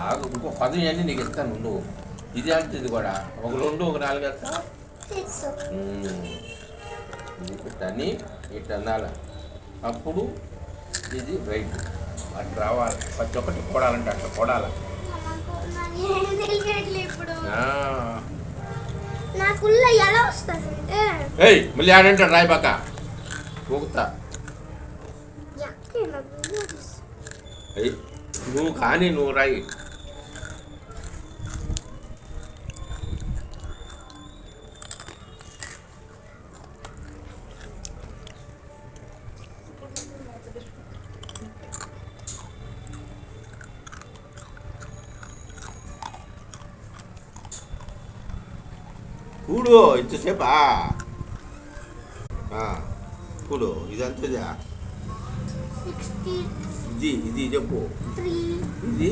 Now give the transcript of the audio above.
ఆగు, ఇంకో 10 అన్నీ నీకు ఇస్తాను నువ్వు. ఇది అంటే ఇది కూడా ఒక 2 ఒక 4 వేస్తా. ఇట్టని ఇట్లా అనాల, అప్పుడు ఇది రైట్. అట్లా రావాలి, ప్రతి ఒక్కటి కొడాలంటే అట్లా కొడాలి. ఏయ్ మళ్ళీ ఆడంటాడు రాయిబాక ఊగుతా. నువ్వు కానీ నువ్వు రాయి. కూడు ఇంతసేపా కూడు ఇదంతా ఇది ఇది చెప్పు ఇది